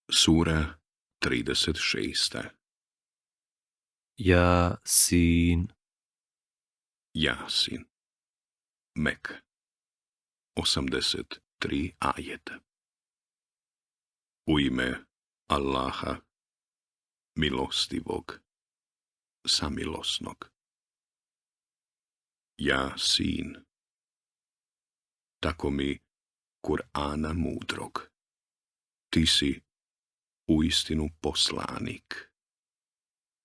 Sura 36. Jasin. Jasin. Mek. 83 ajeta. U ime Allaha, milostivog, samilosnog. Jasin. Tako mi Kur'ana mudrog. Ti si uistinu poslanik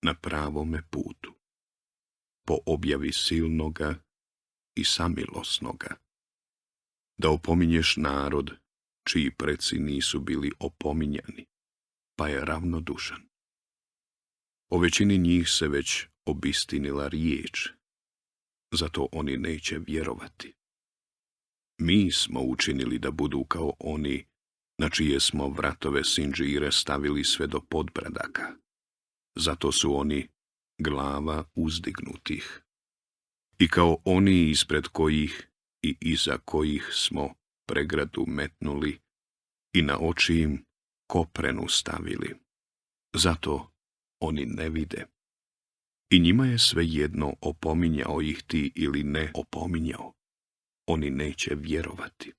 na pravome putu, po objavi silnoga i samilosnoga, da opominješ narod čiji preci nisu bili opominjani, pa je ravnodušan. O većini njih se već obistinila riječ, zato oni neće vjerovati. Mi smo učinili da budu kao oni na čije smo vratove sinđire stavili sve do podbradaka. Zato su oni glava uzdignutih. I kao oni ispred kojih i iza kojih smo pregradu metnuli i na oči im koprenu stavili. Zato oni ne vide. I njima je svejedno opominjao ih ti ili ne opominjao. Oni neće vjerovati.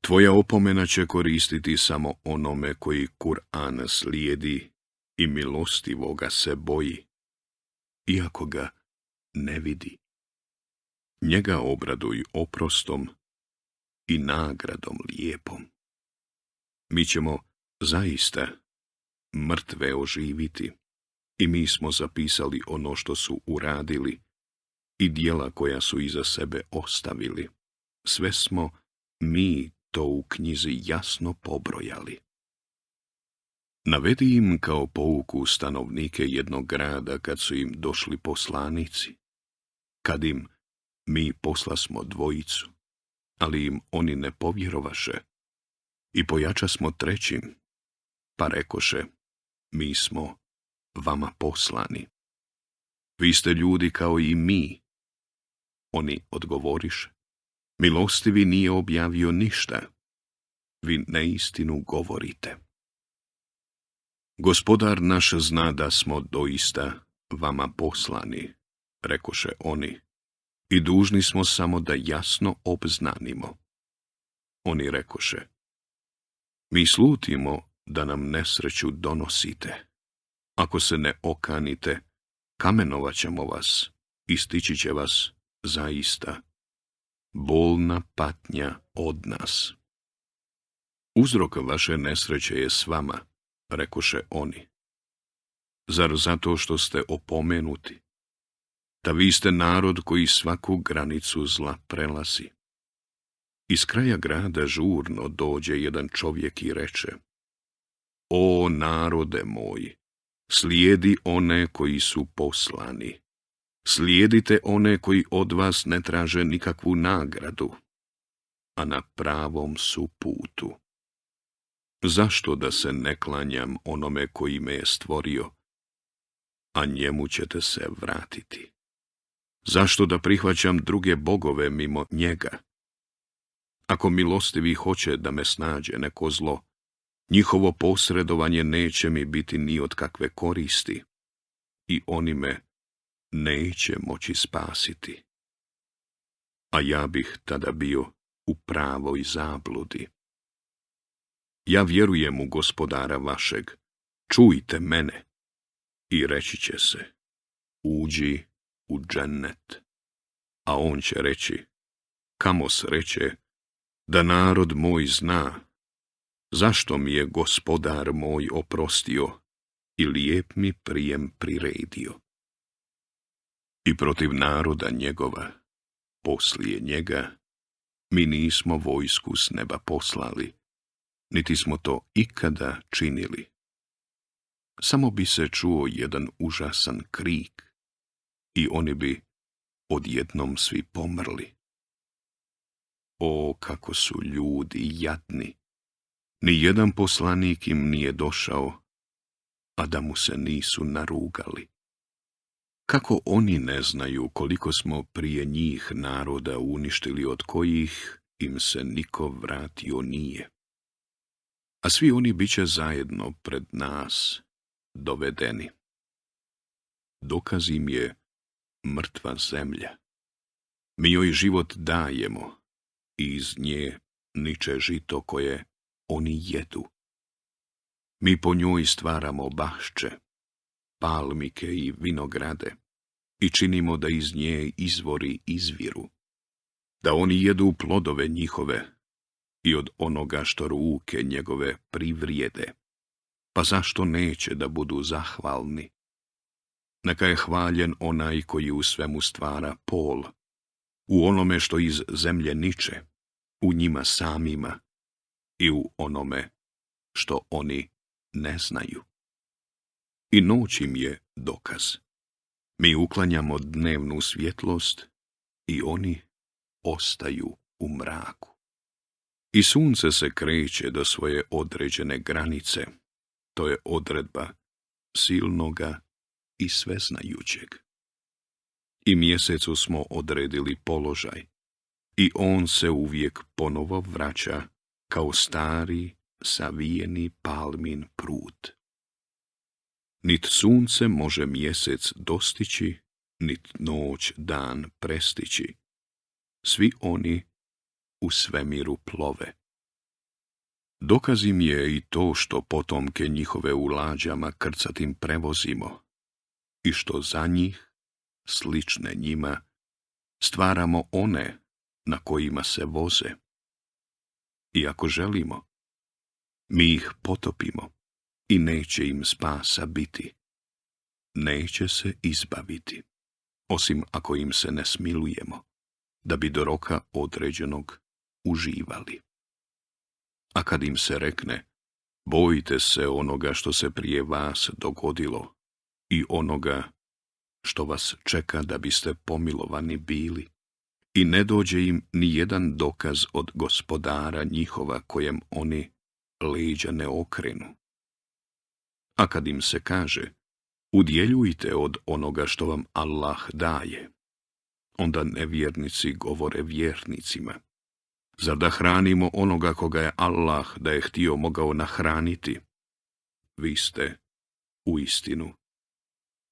Tvoja opomena će koristiti samo onome koji Kur'an slijedi i milostivoga se boji, iako ga ne vidi. Njega obraduj oprostom i nagradom lijepom. Mi ćemo zaista mrtve oživiti i mi smo zapisali ono što su uradili i djela koja su iza sebe ostavili. Sve smo mi to u knjizi jasno pobrojali. Navedi im kao pouku stanovnike jednog grada kad su im došli poslanici, kad im mi poslasmo dvojicu, ali im oni ne povjerovaše, i pojačasmo trećim, pa rekoše, mi smo vama poslani. Vi ste ljudi kao i mi. Oni odgovoriše, milostivi nije objavio ništa, vi neistinu govorite. Gospodar naš zna da smo doista vama poslani, rekoše oni, i dužni smo samo da jasno obznanimo. Oni rekoše, mi slutimo da nam nesreću donosite. Ako se ne okanite, kamenovat ćemo vas i stići će vas zaista bolna patnja od nas. Uzrok vaše nesreće je s vama, rekoše oni. Zar zato što ste opomenuti? Da vi ste narod koji svaku granicu zla prelazi. Iz kraja grada žurno dođe jedan čovjek i reče, o narode moj, slijedi one koji su poslani. Slijedite one koji od vas ne traže nikakvu nagradu, a na pravom su putu. Zašto da se ne klanjam onome koji me je stvorio, a njemu ćete se vratiti? Zašto da prihvaćam druge bogove mimo njega? Ako milostivi hoće da me snađe neko zlo, njihovo posredovanje neće mi biti ni od kakve koristi i oni me neće moći spasiti. A ja bih tada bio u pravoj zabludi. Ja vjerujem u Gospodara vašeg, čujte mene, i reći će se, uđi u džennet. A on će reći, kamo sreće, da narod moj zna, zašto mi je Gospodar moj oprostio i lijep mi prijem priredio. I protiv naroda njegova, poslije njega, mi nismo vojsku s neba poslali, niti smo to ikada činili. Samo bi se čuo jedan užasan krik i oni bi odjednom svi pomrli. O, kako su ljudi jadni! Nijedan poslanik im nije došao, a da mu se nisu narugali. Kako oni ne znaju koliko smo prije njih naroda uništili od kojih im se niko vratio nije? a svi oni bit će zajedno pred nas dovedeni. Dokaz im je mrtva zemlja. Mi joj život dajemo i iz nje niče žito koje oni jedu. Mi po njoj stvaramo bašče, palmike i vinograde i činimo da iz nje izvori izviru, da oni jedu plodove njihove i od onoga što ruke njegove privrijede. Pa zašto neće da budu zahvalni? Neka je hvaljen onaj koji u svemu stvara pol, u onome što iz zemlje niče, u njima samima i u onome što oni ne znaju. I noć im je dokaz. Mi uklanjamo dnevnu svjetlost i oni ostaju u mraku. I sunce se kreće do svoje određene granice. To je odredba silnoga i sveznajućeg. I mjesecu smo odredili položaj i on se uvijek ponovo vraća kao stari, savijeni palmin prut. Nit sunce može mjesec dostići, nit noć dan prestići. Svi oni u svemiru plove. Dokaz im je i to što potomke njihove u lađama krcatim prevozimo i što za njih, slične njima, stvaramo one na kojima se voze. I ako želimo, mi ih potopimo i neće im spasa biti. Neće se izbaviti, osim ako im se ne smilujemo, da bi do roka određenog uživali. A kad im se rekne, bojite se onoga što se prije vas dogodilo i onoga što vas čeka da biste pomilovani bili, i ne dođe im ni jedan dokaz od gospodara njihova kojem oni leđa ne okrenu. A kad im se kaže, udjeljujte od onoga što vam Allah daje, onda nevjernici govore vjernicima, zar da hranimo onoga koga je Allah, da je htio, mogao nahraniti? Vi ste, uistinu,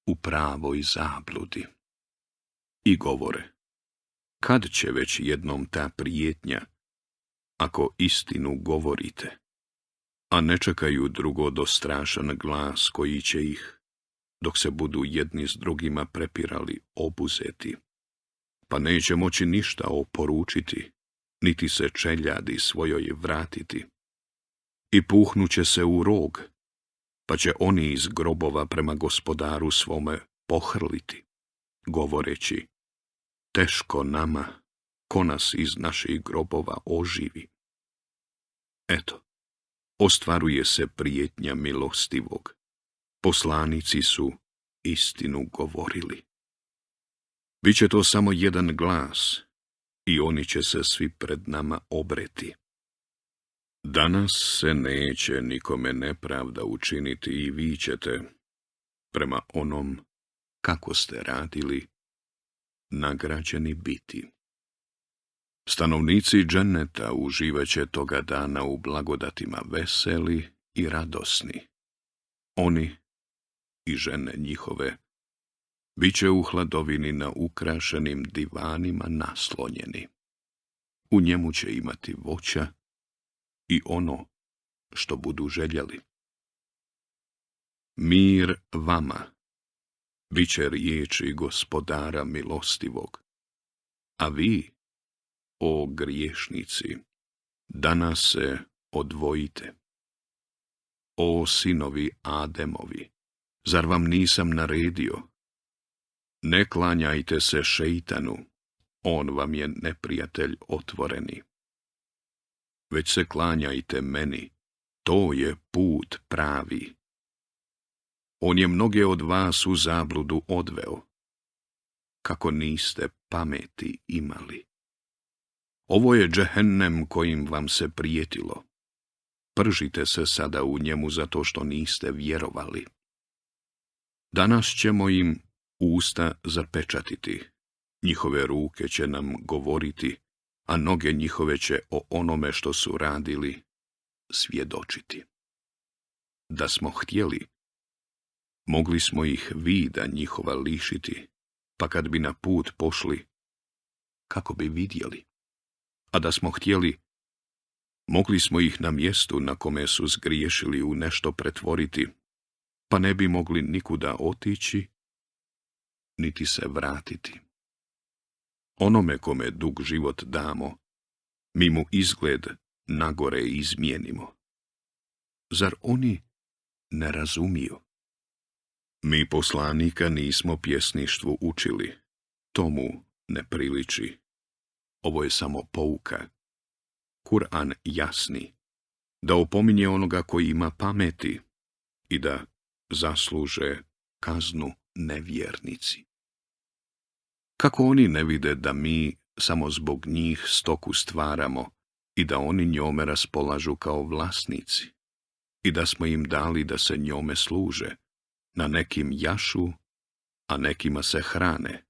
u pravoj zabludi. I govore, kad će već jednom ta prijetnja, ako istinu govorite, a ne čekaju drugo do strašan glas koji će ih, dok se budu jedni s drugima prepirali, obuzeti, pa neće moći ništa oporučiti, niti se čeljadi svojoj vratiti. I puhnuće se u rog, pa će oni iz grobova prema gospodaru svome pohrliti, govoreći, teško nama, ko nas iz naših grobova oživi. Eto, ostvaruje se prijetnja milostivog. Poslanici su istinu govorili. Biće to samo jedan glas i oni će se svi pred nama obreti. Danas se neće nikome nepravda učiniti i vi ćete, prema onom kako ste radili, nagrađeni biti. Stanovnici dženeta uživaće toga dana u blagodatima veseli i radosni. Oni i žene njihove biće u hladovini na ukrašenim divanima naslonjeni. U njemu će imati voća i ono što budu željeli. Mir vama, bit će riječi gospodara milostivog, a vi, o griješnici, danas se odvojite. O sinovi Ademovi, zar vam nisam naredio? Ne klanjajte se šeitanu, on vam je neprijatelj otvoreni. Već se klanjajte meni, to je put pravi. On je mnoge od vas u zabludu odveo, kako niste pameti imali. Ovo je džehennem kojim vam se prijetilo. Pržite se sada u njemu zato što niste vjerovali. Danas ćemo im usta zapečatiti, njihove ruke će nam govoriti, a noge njihove će o onome što su radili svjedočiti. Da smo htjeli, mogli smo ih vida njihova lišiti, pa kad bi na put pošli, kako bi vidjeli. A da smo htjeli, mogli smo ih na mjestu na kome su zgriješili u nešto pretvoriti, pa ne bi mogli nikuda otići, niti se vratiti. Onome kome dug život damo, mi mu izgled nagore izmijenimo. Zar oni ne razumiju? Mi poslanika nismo pjesništvu učili, tomu ne priliči. Ovo je samo pouka. Kur'an jasni, da opominje onoga koji ima pameti i da zasluže kaznu nevjernici. Kako oni ne vide da mi samo zbog njih stoku stvaramo i da oni njome raspolažu kao vlasnici i da smo im dali da se njome služe, na nekim jašu, a nekima se hrane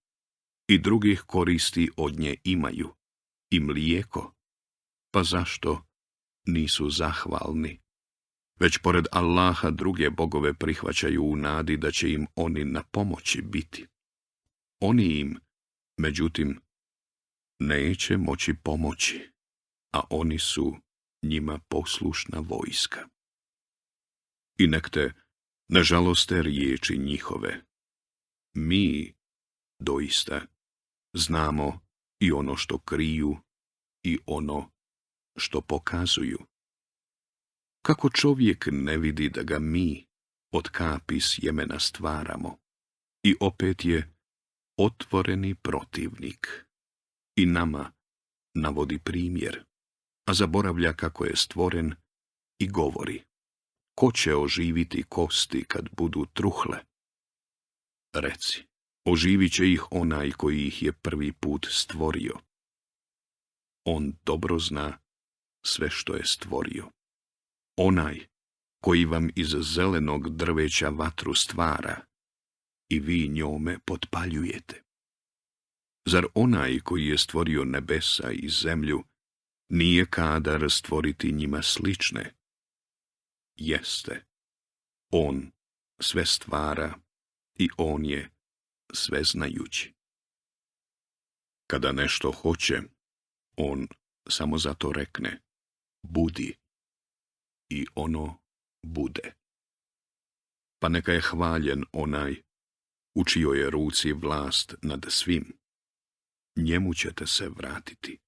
i drugih koristi od nje imaju i mlijeko, pa zašto nisu zahvalni? Već pored Allaha druge bogove prihvaćaju u nadi da će im oni na pomoći biti. Oni im, međutim, neće moći pomoći, a oni su njima poslušna vojska. I nek te ne žaloste riječi njihove. Mi, doista, znamo i ono što kriju i ono što pokazuju. Kako čovjek ne vidi da ga mi od kapi sjemena stvaramo i opet je otvoreni protivnik i nama navodi primjer, a zaboravlja kako je stvoren i govori: ko će oživiti kosti kad budu truhle? Reci, oživit će ih onaj koji ih je prvi put stvorio. On dobro zna sve što je stvorio. Onaj koji vam iz zelenog drveća vatru stvara i vi njome potpaljujete. Zar onaj koji je stvorio nebesa i zemlju nije kadar stvoriti njima slične? Jeste. On sve stvara i on je sveznajući. Kada nešto hoće, on samo zato rekne: budi, i ono bude. Pa neka je hvaljen onaj u čijoj je ruci vlast nad svim. Njemu ćete se vratiti.